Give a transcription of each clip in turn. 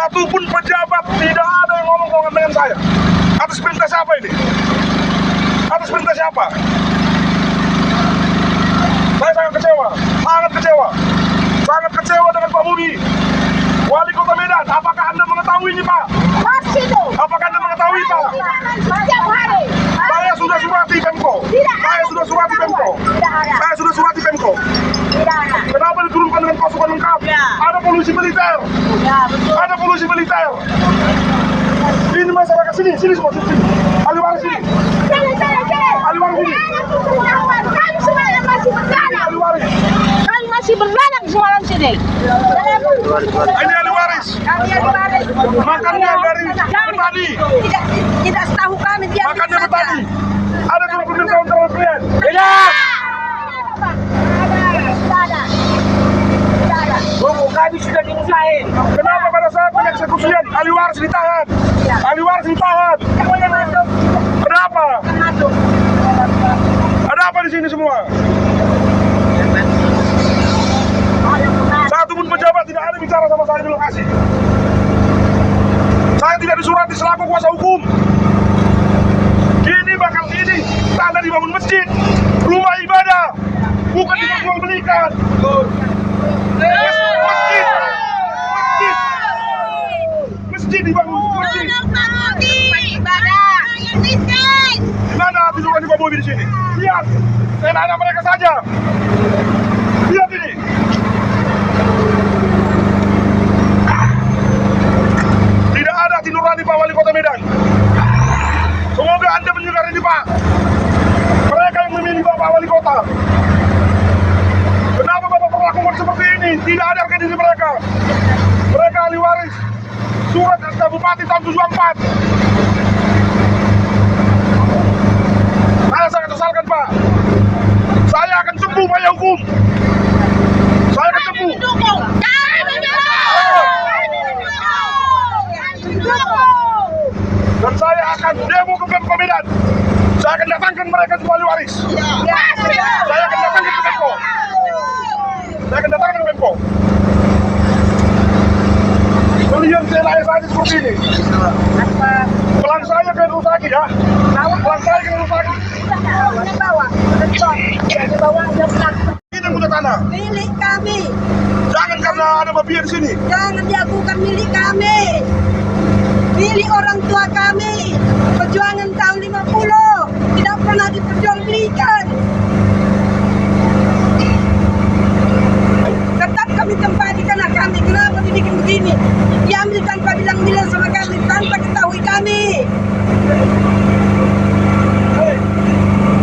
Satupun pejabat tidak ada yang ngomong dengan saya. Atas perintah siapa ini? Atas perintah siapa? Saya sangat kecewa, sangat kecewa dengan Pak Budi, Wali Kota Medan. Apakah Anda mengetahui ini, Pak? Pasti itu. Apakah Anda mengetahui, Pak? Setiap hari. Saya sudah surati Pemko. Saya sudah surati Pemko. Saya sudah surati Pemko. Tidak ada. Kenapa diturunkan dengan pasukan lengkap? Ada polisi militer. Ya, betul. Ada polisi militer. Ini masyarakat sini semua sini. Ali Waris sini. Sini. Ali Waris sini. Kami semalam masih berdalam. Ali Waris. Kami masih berdalam semalam sini. Ini Ali Waris. Kami Ali Waris. Makannya dari petani. Tidak setahu kami dia. Makannya petani. Ada cuma pemberitahuan terlalu. Tidak. Kami sudah diusahain. Kenapa pada saat pengeksekusian Ali Waris ditahan? Ali Waris ditahan. Kenapa? Ada apa di sini semua? Satu pun pejabat tidak ada bicara sama saya di lokasi. Saya tidak disurati selaku kuasa hukum. Ini bakal ini tanah dibangun masjid, rumah ibadah, bukan diperjualbelikan. Masjid dibangun. Mana tujuan Pak Bobi di sini? Lihat, saya nanya mereka saja. Lihat ini. Tidak ada hati nurani Pak Wali Kota Medan. Semoga Anda mendengar ini, Pak. Mereka yang memilih Bapak Wali Kota. Kenapa Bapak perlakukan seperti ini? Tidak ada harga diri mereka. Mereka ahli waris. Surat RK Bupati tahun 74. Saya sangat sesalkan, Pak. Saya akan tempuh upaya hukum. Saya akan tempuh. Dan saya akan demo ke Pemko Medan. Saya akan datangkan mereka semua ahli waris. Saya akan datangkan ke Pemko. Saya akan datangkan ke Pemko. Kalian selai saja seperti ini. Pelan saya ke Rusaki ya. Pelan saya ke Rusaki. Ini punya tanah. Milik kami. Jangan karena ada mafia di sini. Jangan diakukan milik kami. Milik orang tua kami. Perjuangan tahun 50 tidak pernah diperjualbelikan. Tetap kami tempati tanah kami. Kenapa dibikin begini? Diambil tanpa bilang-bilang sama kami, tanpa ketahui kami.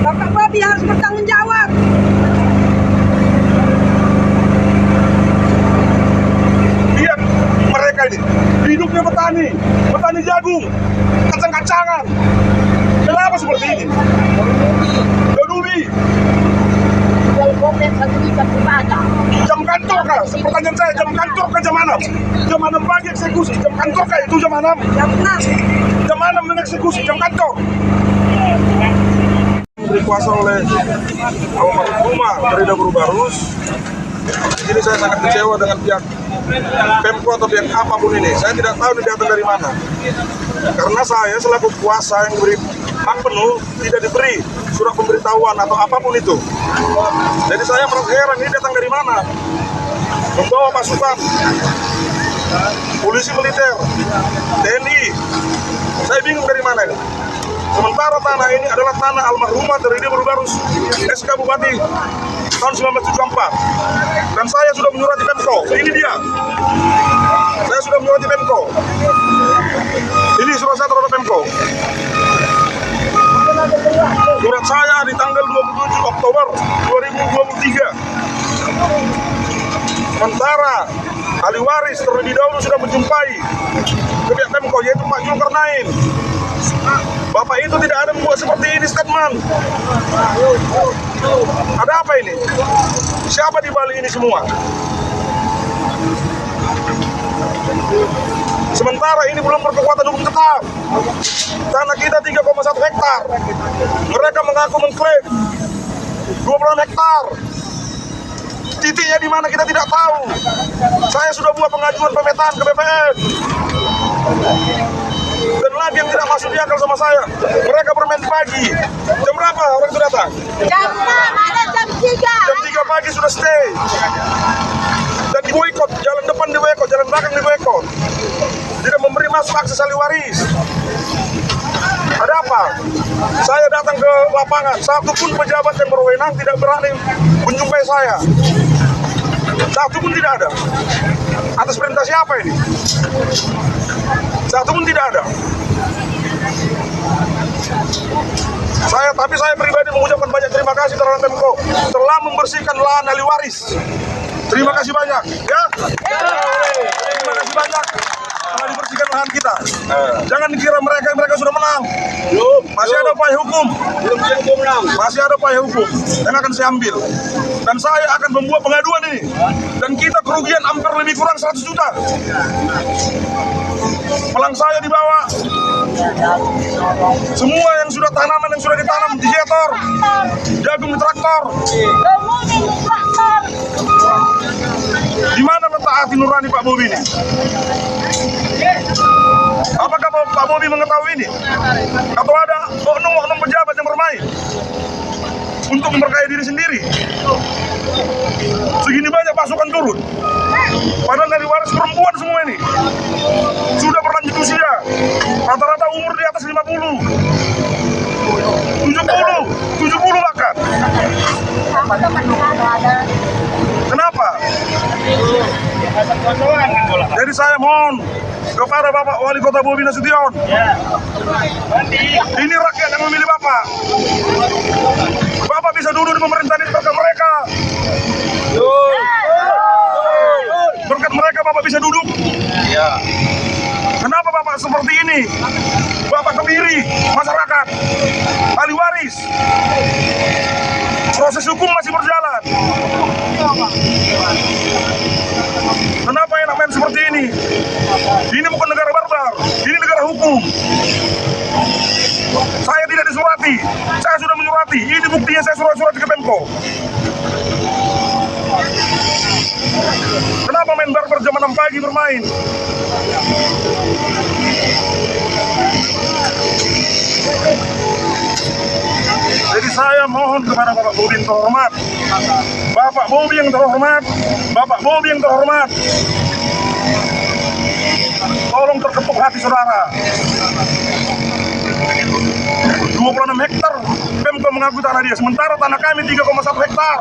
Bapak Bobi harus bertanggung jawab. Lihat mereka ini, hidupnya petani jagung, kacang-kacangan. Kenapa seperti ini? Dodubi. Jam kantor kah? Pertanyaan saya, jam kantor kah jam 6? Jam 6 pagi eksekusi, jam kantor kah itu jam 6? Jam 6 mengeksekusi, jam kantor. Dikuasa oleh almarhumah Farida Barus. Jadi saya sangat kecewa dengan pihak Pemko atau pihak apapun ini. Saya tidak tahu ini datang dari mana. Karena saya selaku kuasa yang beri hak penuh tidak diberi surat pemberitahuan atau apapun itu. Jadi saya merasa heran ini datang dari mana. Membawa pasukan, polisi militer, TNI. Saya bingung dari mana ini. Sementara tanah ini adalah tanah almarhumah Farida Barus, SK Bupati tahun 1974. Dan saya sudah menyurati Pemko. Ini dia. Saya sudah menyurati Pemko. Ini surat saya terhadap Pemko. Surat saya di tanggal 27 Oktober 2023. Sementara ahli waris terlebih dahulu sudah menjumpai ke pihak Pemko, yaitu Pak Zulkarnain. Bapak itu tidak ada membuat seperti ini statement. Ada apa ini? Siapa di balik ini semua? Sementara ini belum berkekuatan hukum tetap. Tanah kita 3,1 hektar. Mereka mengaku mengklaim 26 hektar. Titiknya di mana kita tidak tahu. Saya Saya sudah buat pengajuan pemetaan ke BPN. Dan lagi yang tidak masuk di akal sama saya, mereka bermain pagi. Jam berapa orang itu datang? Jam 6, ada jam 3. Jam 3 pagi sudah stay. Dan diboikot, jalan depan diboikot, jalan belakang diboikot. Tidak memberi masuk akses ahli waris. Ada apa? Saya datang ke lapangan, satu pun pejabat yang berwenang tidak berani menjumpai saya. Satu pun tidak ada. Atas perintah siapa ini? Satu pun tidak ada. Tapi saya pribadi mengucapkan banyak terima kasih terhadap Pemko telah membersihkan lahan ahli waris. Terima kasih banyak, ya. Terima kasih banyak telah dibersihkan lahan kita. Jangan dikira mereka sudah menang. Masih ada upaya hukum. Masih ada upaya hukum yang akan saya ambil. Dan saya akan membuat pengaduan ini. Dan kita kerugian hampir lebih kurang 100 juta. Pelang saya dibawa. Semua yang sudah tanaman yang sudah ditanam di jetor, jagung di traktor. Di mana letak hati nurani Pak Bobi ini? Apakah Pak Bobi mengetahui ini? Atau ada oknum-oknum pejabat yang bermain untuk memperkaya diri sendiri? Segini banyak pasukan turun. Padahal dari waris perempuan semua ini sudah berlanjut usia. Rata-rata umur di atas 50, 70 bahkan. Kenapa? Jadi saya mohon kepada Bapak Wali Kota Bobi Nasution, ini rakyat yang memilih Bapak. Bapak bisa duduk di pemerintahan ini berkat mereka. Berkat mereka Bapak bisa duduk. Kenapa Bapak seperti ini? Bapak kebiri masyarakat, ahli waris. Proses hukum masih berjalan. Kenapa enak main seperti ini? Ini bukan negara barbar, ini negara hukum. Saya tidak disurati, saya sudah menyurati. Ini buktinya, saya surat-surat ke Pemko. Kenapa main barbar jam 6 pagi bermain? Jadi saya mohon kepada Bapak Bobi yang terhormat, Bapak Bobi yang terhormat, Bapak Bobi yang terhormat, tolong terketuk hati saudara. 26 hektar Pemko mengakui tanah dia, sementara tanah kami 3,1 hektar.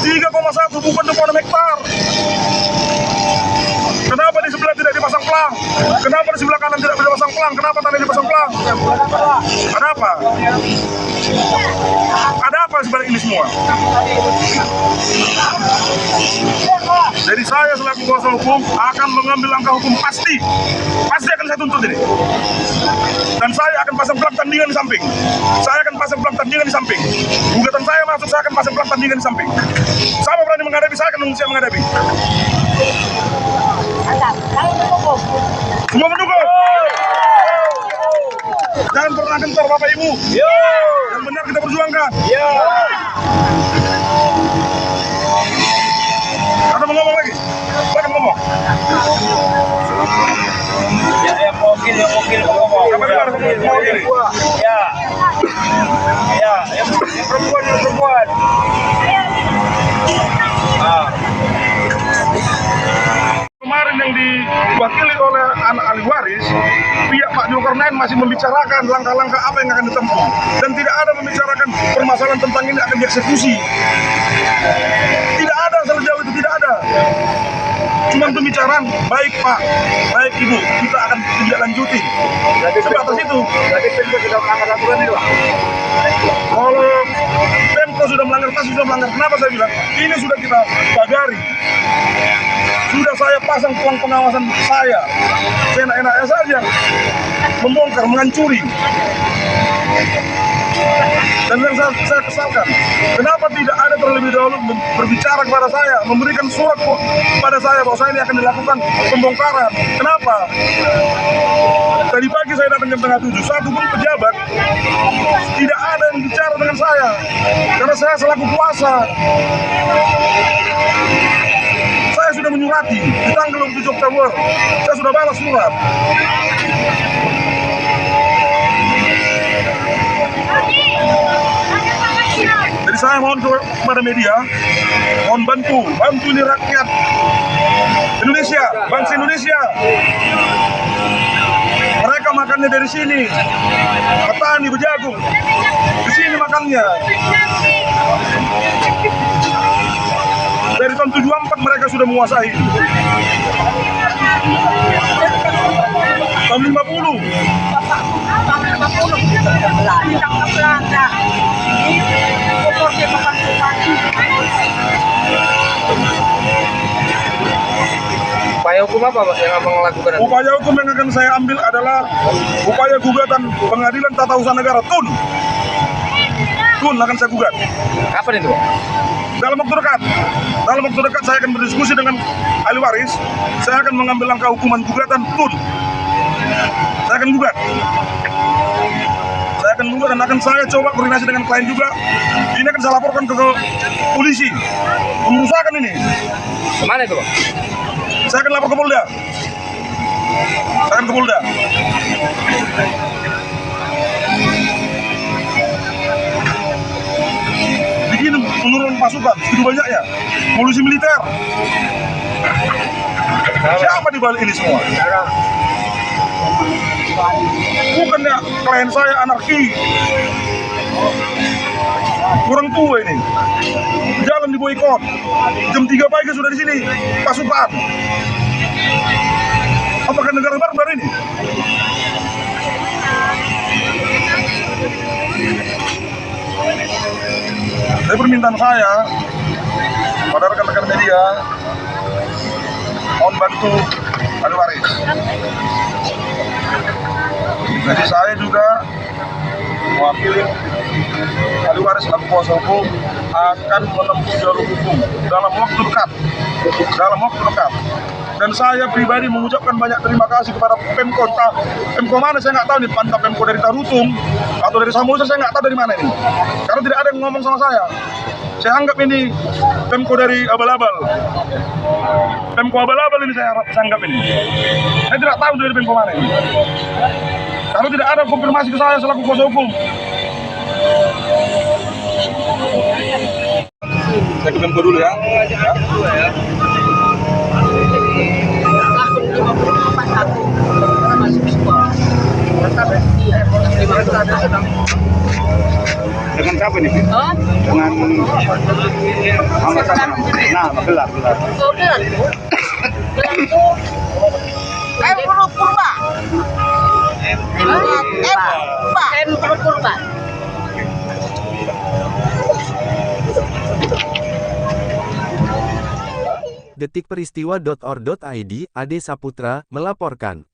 3,1 bukan 26 hektar. Kenapa di sebelah tidak dipasang pelang? Kenapa di sebelah kanan tidak dipasang pelang? Kenapa tanah dipasang pelang? Ada apa? Ada apa sebalik ini semua? Jadi saya selaku kuasa hukum akan mengambil langkah hukum pasti akan saya tuntut ini. Dan saya akan pasang pelang tandingan di samping. Saya akan pasang pelang tandingan di samping. Gugatan saya masuk, saya akan pasang pelang tandingan di samping. Siapa berani menghadapi, saya akan siap menghadapi. Semua mendukung. Jangan pernah gentar Bapak Ibu. Yang benar kita perjuangkan. Ada mau ngomong lagi? Silakan ngomong. Yang mungkin ngomong. Siapa dengar ngomong ini? Yang perempuan. Kemarin yang diwakili oleh anak ahli waris, pihak Pak Zulkarnain masih membicarakan langkah-langkah apa yang akan ditempuh, dan tidak ada membicarakan permasalahan tentang ini akan dieksekusi. Tidak ada, sejauh itu tidak ada. Cuma pembicaraan, baik Pak, baik Ibu, kita akan tidak lanjuti. Sebatas itu. Jadi Pemko sudah melanggar aturan itu, Pak? Kalau Pemko sudah melanggar, sudah melanggar. Kenapa saya bilang? Ini sudah kita bagari. Sudah saya pasang pelang pengawasan saya. Seenak-enaknya saja membongkar, menghancuri. Dan yang saya kesalkan, kenapa tidak ada terlebih dahulu berbicara kepada saya, memberikan surat kepada saya bahwa saya ini akan dilakukan pembongkaran. Kenapa? Tadi pagi saya datang jam setengah 7, satu pun pejabat tidak ada yang bicara dengan saya, karena saya selaku kuasa. Saya sudah menyurati di tanggal 7 Oktober. Saya sudah balas surat. Jadi saya mohon kepada media, mohon bantu ini rakyat Indonesia, bangsa Indonesia. Mereka makannya dari sini, petani berjagung, di sini makannya. Dari tahun 74 mereka sudah menguasai. Tahun 50. Upaya hukum apa Pak yang abang lakukan? Upaya hukum yang akan saya ambil adalah upaya gugatan Pengadilan Tata Usaha Negara TUN. TUN akan saya gugat. Kapan itu Pak? Dalam waktu dekat. Dalam waktu dekat saya akan berdiskusi dengan ahli waris. Saya akan mengambil langkah hukuman gugatan TUN. Saya akan gugat. Saya akan gugat dan akan saya coba koordinasi dengan klien juga. Ini akan saya laporkan ke polisi. Pengerusakan ini. Kemana itu Pak? Saya akan lapor ke Polda. Saya akan ke Polda. Begini menurun pasukan, begitu banyaknya. Polisi militer. Siapa di balik ini semua? Bukannya klien saya anarki. Kurang tua ini. Jalan di boykot. Jam 3 pagi sudah di sini. Pasukan. Apakah negara barbar ini? Jadi permintaan saya pada rekan-rekan media, mohon bantu ahli waris. Jadi saya juga mewakili ahli waris selaku kuasa hukum akan menempuh jalur hukum dalam waktu dekat. Dan saya pribadi mengucapkan banyak terima kasih kepada Pemko. Pemko mana saya nggak tahu nih, entah Pemko dari Tarutung atau dari Samosir, saya nggak tahu dari mana ini. Karena tidak ada yang ngomong sama saya. Saya anggap ini Pemko dari abal-abal. Pemko abal-abal ini saya anggap ini. Saya tidak tahu dari Pemko mana ini. Karena tidak ada konfirmasi ke saya selaku kuasa hukum. Saya ke Pemko dulu ya. Dengan siapa nih? Dengan Muhammad Sana. Nah, gelar. Purba. Purba. Detikperistiwa.or.id, Ade Saputra, melaporkan.